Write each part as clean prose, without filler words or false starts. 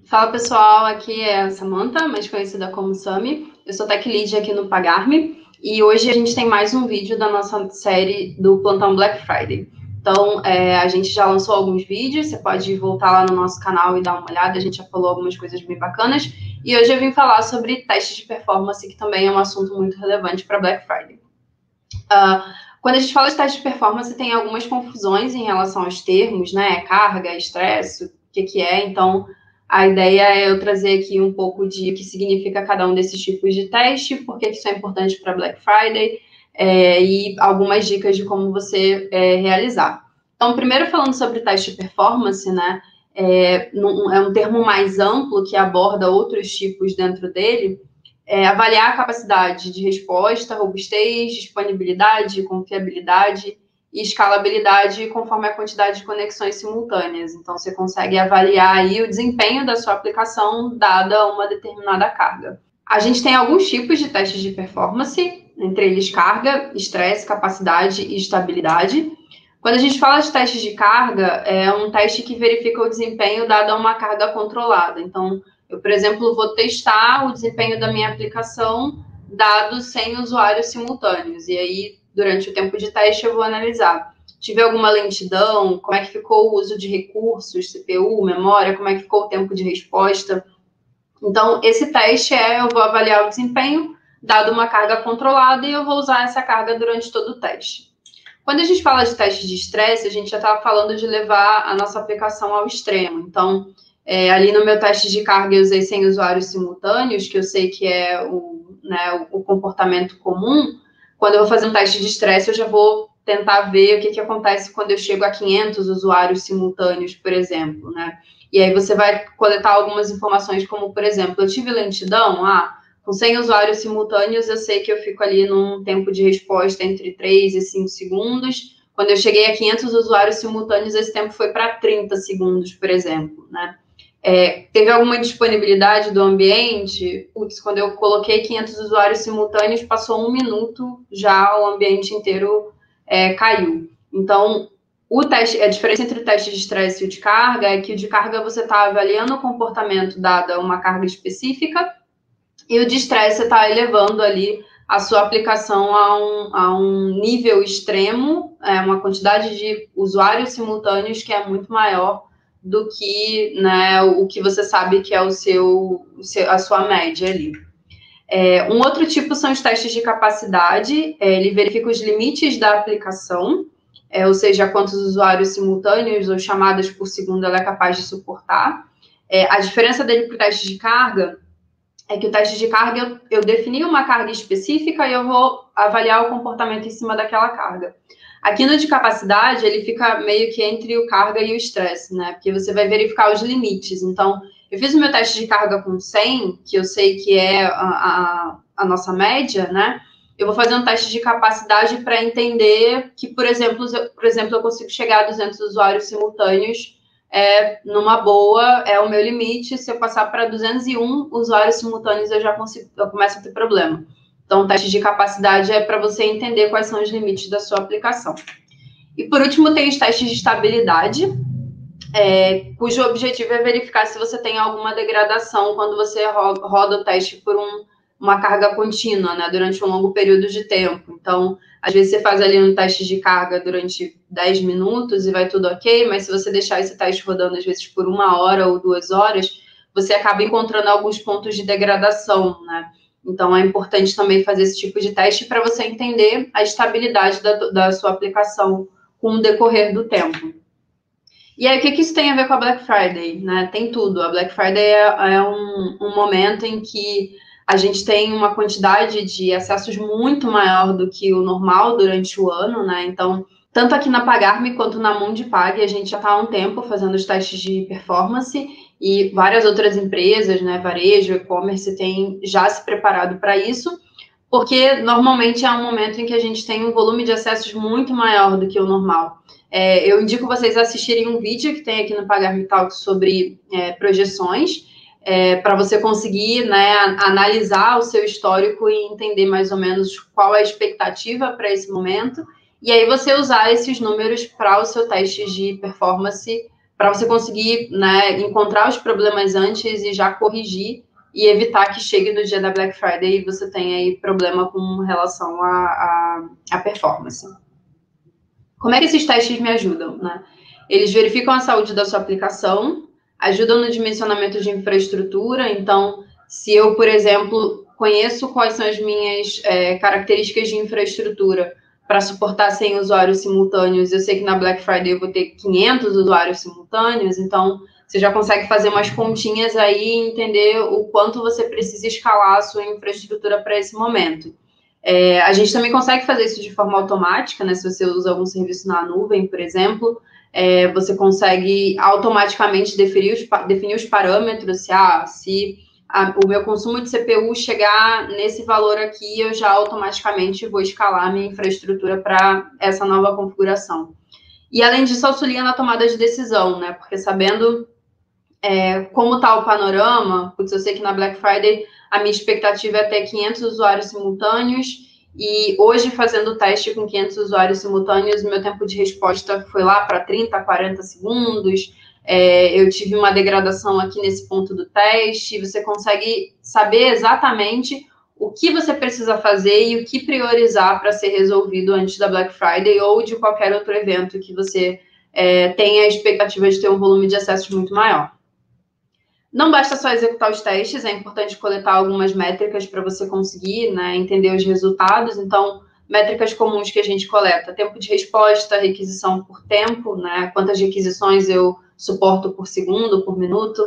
Fala pessoal, aqui é a Samantha, mais conhecida como Sami. Eu sou Tech Lead aqui no Pagar.me e hoje a gente tem mais um vídeo da nossa série do Plantão Black Friday. Então, a gente já lançou alguns vídeos, você pode voltar lá no nosso canal e dar uma olhada, a gente já falou algumas coisas bem bacanas. E hoje eu vim falar sobre testes de performance, que também é um assunto muito relevante para Black Friday. Quando a gente fala de teste de performance, tem algumas confusões em relação aos termos, né? Carga, estresse, o que é. Então, a ideia é eu trazer aqui um pouco de o que significa cada um desses tipos de teste, por que isso é importante para Black Friday, e algumas dicas de como você realizar. Então, primeiro falando sobre teste de performance, né? É um termo mais amplo que aborda outros tipos dentro dele. Avaliar a capacidade de resposta, robustez, disponibilidade, confiabilidade e escalabilidade conforme a quantidade de conexões simultâneas. Então, você consegue avaliar aí o desempenho da sua aplicação dada uma determinada carga. A gente tem alguns tipos de testes de performance, entre eles carga, estresse, capacidade e estabilidade. Quando a gente fala de testes de carga, é um teste que verifica o desempenho dado a uma carga controlada. Então, eu, por exemplo, vou testar o desempenho da minha aplicação dado 100 usuários simultâneos. E aí, durante o tempo de teste, eu vou analisar. Tive alguma lentidão? Como é que ficou o uso de recursos, CPU, memória? Como é que ficou o tempo de resposta? Então, esse teste eu vou avaliar o desempenho dado uma carga controlada e eu vou usar essa carga durante todo o teste. Quando a gente fala de teste de estresse, a gente já estava falando de levar a nossa aplicação ao extremo. Então, ali no meu teste de carga eu usei 100 usuários simultâneos, que eu sei que é o comportamento comum. Quando eu vou fazer um teste de estresse, eu já vou tentar ver o que acontece quando eu chego a 500 usuários simultâneos, por exemplo, né? E aí você vai coletar algumas informações, como, por exemplo, eu tive lentidão, com 100 usuários simultâneos, eu sei que eu fico ali num tempo de resposta entre 3 e 5 segundos. Quando eu cheguei a 500 usuários simultâneos, esse tempo foi para 30 segundos, por exemplo, né? Teve alguma disponibilidade do ambiente? Putz, quando eu coloquei 500 usuários simultâneos, passou 1 minuto, já o ambiente inteiro caiu. Então, a diferença entre o teste de estresse e o de carga é que o de carga você está avaliando o comportamento dada uma carga específica, e o de estresse você está elevando ali a sua aplicação a um nível extremo, uma quantidade de usuários simultâneos que é muito maior do que, né, o que você sabe que é a sua média ali. Um outro tipo são os testes de capacidade. Ele verifica os limites da aplicação, ou seja, quantos usuários simultâneos ou chamadas por segundo ela é capaz de suportar. A diferença dele para o teste de carga é que o teste de carga, eu defini uma carga específica e eu vou avaliar o comportamento em cima daquela carga. Aqui no de capacidade, ele fica meio que entre o carga e o estresse, né? Porque você vai verificar os limites. Então, eu fiz o meu teste de carga com 100, que eu sei que é a nossa média, né? Eu vou fazer um teste de capacidade para entender que, por exemplo, eu consigo chegar a 200 usuários simultâneos numa boa, é o meu limite. Se eu passar para 201 usuários simultâneos, eu começo a ter problema. Então, o teste de capacidade é para você entender quais são os limites da sua aplicação. E, por último, tem os testes de estabilidade, cujo objetivo é verificar se você tem alguma degradação quando você roda o teste por uma carga contínua, né, durante um longo período de tempo. Então, às vezes você faz ali um teste de carga durante 10 minutos e vai tudo ok, mas se você deixar esse teste rodando, às vezes, por 1 hora ou 2 horas, você acaba encontrando alguns pontos de degradação, né? Então, é importante também fazer esse tipo de teste para você entender a estabilidade da sua aplicação com o decorrer do tempo. E aí, o que isso tem a ver com a Black Friday, né? Tem tudo. A Black Friday é um momento em que a gente tem uma quantidade de acessos muito maior do que o normal durante o ano, né? Então, tanto aqui na Pagar.me quanto na Mundipag, a gente já está há um tempo fazendo os testes de performance e várias outras empresas, né, varejo, e-commerce, têm já se preparado para isso, porque normalmente é um momento em que a gente tem um volume de acessos muito maior do que o normal. Eu indico vocês assistirem um vídeo que tem aqui no Pagar.me Talks sobre projeções, para você conseguir, né, analisar o seu histórico e entender mais ou menos qual é a expectativa para esse momento, e aí você usar esses números para o seu teste de performance para você conseguir, né, encontrar os problemas antes e já corrigir e evitar que chegue no dia da Black Friday e você tenha aí problema com relação à performance. Como é que esses testes me ajudam, né? Eles verificam a saúde da sua aplicação, ajudam no dimensionamento de infraestrutura. Então, se eu, por exemplo, conheço quais são as minhas características de infraestrutura para suportar 100 usuários simultâneos, eu sei que na Black Friday eu vou ter 500 usuários simultâneos, então você já consegue fazer umas continhas aí e entender o quanto você precisa escalar a sua infraestrutura para esse momento. A gente também consegue fazer isso de forma automática, né? Se você usa algum serviço na nuvem, por exemplo, você consegue automaticamente definir os parâmetros, se o meu consumo de CPU chegar nesse valor aqui, eu já automaticamente vou escalar a minha infraestrutura para essa nova configuração. E, além disso, auxilia na tomada de decisão, né? Porque sabendo como está o panorama, porque eu sei que na Black Friday a minha expectativa é ter 500 usuários simultâneos, e hoje, fazendo o teste com 500 usuários simultâneos, meu tempo de resposta foi lá para 30, 40 segundos, eu tive uma degradação aqui nesse ponto do teste. Você consegue saber exatamente o que você precisa fazer e o que priorizar para ser resolvido antes da Black Friday ou de qualquer outro evento que você tenha a expectativa de ter um volume de acessos muito maior. Não basta só executar os testes, é importante coletar algumas métricas para você conseguir, né, entender os resultados. Então, métricas comuns que a gente coleta: tempo de resposta, requisição por tempo, né, quantas requisições eu suporto por segundo, por minuto,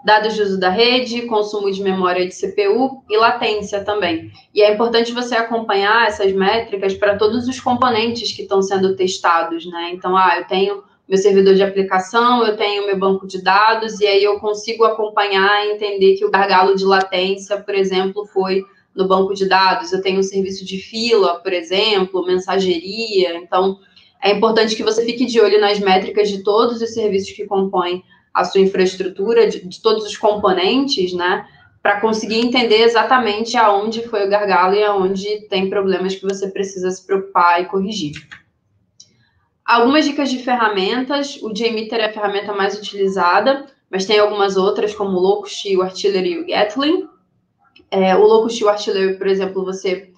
dados de uso da rede, consumo de memória de CPU e latência também. E é importante você acompanhar essas métricas para todos os componentes que estão sendo testados, né? Então, eu tenho meu servidor de aplicação, eu tenho meu banco de dados, e aí eu consigo acompanhar e entender que o gargalo de latência, por exemplo, foi no banco de dados. Eu tenho um serviço de fila, por exemplo, mensageria. Então, é importante que você fique de olho nas métricas de todos os serviços que compõem a sua infraestrutura, de todos os componentes, né, para conseguir entender exatamente aonde foi o gargalo e aonde tem problemas que você precisa se preocupar e corrigir. Algumas dicas de ferramentas: o JMeter é a ferramenta mais utilizada, mas tem algumas outras, como o Locust, o Artillery e o Gatling. O Locust e o Artillery, por exemplo, você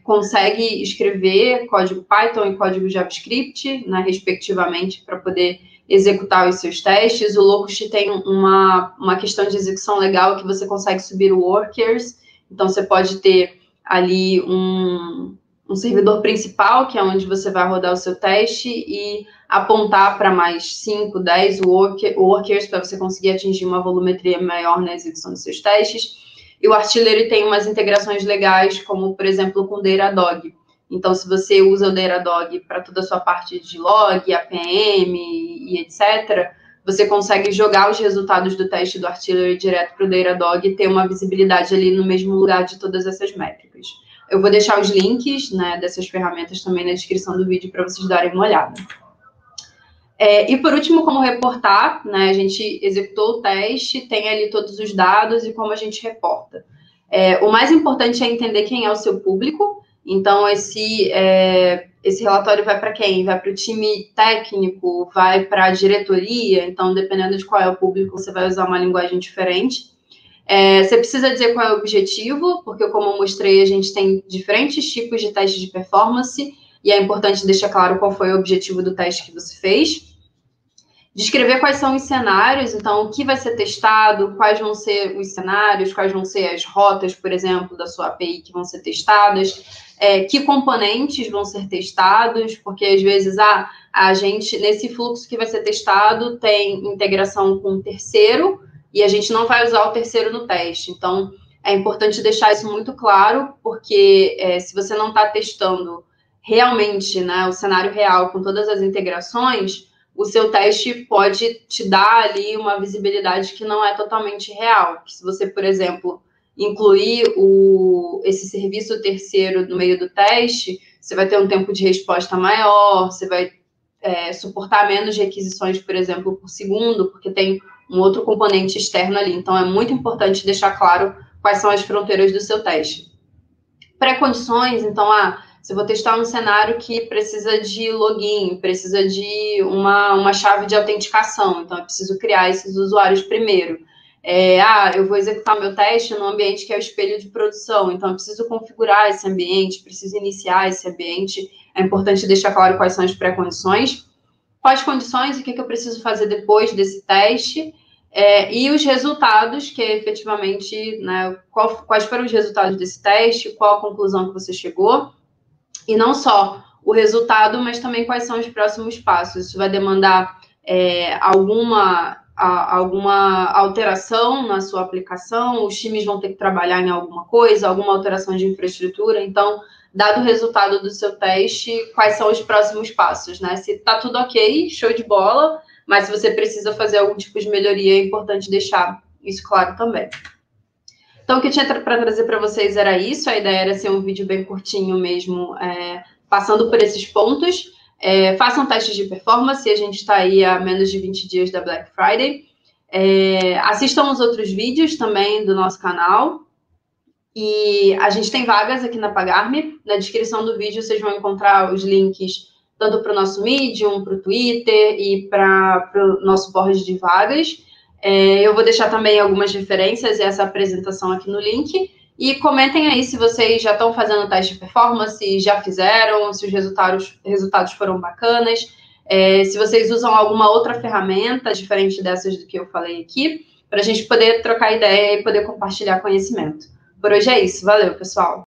consegue escrever código Python e código JavaScript, né, respectivamente, para poder executar os seus testes. O Locust tem uma questão de execução legal, que você consegue subir o workers. Então, você pode ter ali um servidor principal, que é onde você vai rodar o seu teste, e apontar para mais 5, 10 workers para você conseguir atingir uma volumetria maior na execução dos seus testes. E o Artillery tem umas integrações legais, como, por exemplo, com o Datadog. Então, se você usa o Datadog para toda a sua parte de log, APM e etc., você consegue jogar os resultados do teste do Artillery direto para o Datadog e ter uma visibilidade ali no mesmo lugar de todas essas métricas. Eu vou deixar os links, né, dessas ferramentas também na descrição do vídeo para vocês darem uma olhada. E por último, como reportar, né? A gente executou o teste, tem ali todos os dados e como a gente reporta. O mais importante é entender quem é o seu público. Então, esse relatório vai para quem? Vai para o time técnico, vai para a diretoria. Então, dependendo de qual é o público, você vai usar uma linguagem diferente. Você precisa dizer qual é o objetivo, porque, como eu mostrei, a gente tem diferentes tipos de teste de performance, e é importante deixar claro qual foi o objetivo do teste que você fez. Descrever quais são os cenários, então, o que vai ser testado, quais vão ser os cenários, quais vão ser as rotas, por exemplo, da sua API que vão ser testadas, que componentes vão ser testados, porque, às vezes, a gente, nesse fluxo que vai ser testado, tem integração com um terceiro, e a gente não vai usar o terceiro no teste. Então, é importante deixar isso muito claro, porque se você não está testando realmente, né, o cenário real com todas as integrações, o seu teste pode te dar ali uma visibilidade que não é totalmente real. Se você, por exemplo, incluir esse serviço terceiro no meio do teste, você vai ter um tempo de resposta maior, você vai suportar menos requisições, por exemplo, por segundo, porque tem um outro componente externo ali. Então, é muito importante deixar claro quais são as fronteiras do seu teste. Pré-condições, então, Se eu vou testar um cenário que precisa de login, precisa de uma chave de autenticação, então eu preciso criar esses usuários primeiro. Eu vou executar meu teste no ambiente que é o espelho de produção, então eu preciso configurar esse ambiente, preciso iniciar esse ambiente, é importante deixar claro quais são as pré-condições, quais condições e o que eu preciso fazer depois desse teste, e os resultados, que é efetivamente, né, quais foram os resultados desse teste, qual a conclusão que você chegou, e não só o resultado, mas também quais são os próximos passos. Isso vai demandar alguma alteração na sua aplicação, os times vão ter que trabalhar em alguma coisa, alguma alteração de infraestrutura, então, dado o resultado do seu teste, quais são os próximos passos, né? Se está tudo ok, show de bola, mas se você precisa fazer algum tipo de melhoria, é importante deixar isso claro também. Então, o que eu tinha para trazer para vocês era isso, a ideia era ser um vídeo bem curtinho mesmo, passando por esses pontos. Façam testes de performance, a gente está aí há menos de 20 dias da Black Friday. Assistam os outros vídeos também do nosso canal. E a gente tem vagas aqui na Pagar.me. Na descrição do vídeo vocês vão encontrar os links tanto para o nosso Medium, para o Twitter e para o nosso board de vagas. Eu vou deixar também algumas referências e essa apresentação aqui no link. E comentem aí se vocês já estão fazendo teste de performance, já fizeram, se os resultados foram bacanas, se vocês usam alguma outra ferramenta diferente dessas do que eu falei aqui, para a gente poder trocar ideia e poder compartilhar conhecimento. Por hoje é isso. Valeu, pessoal!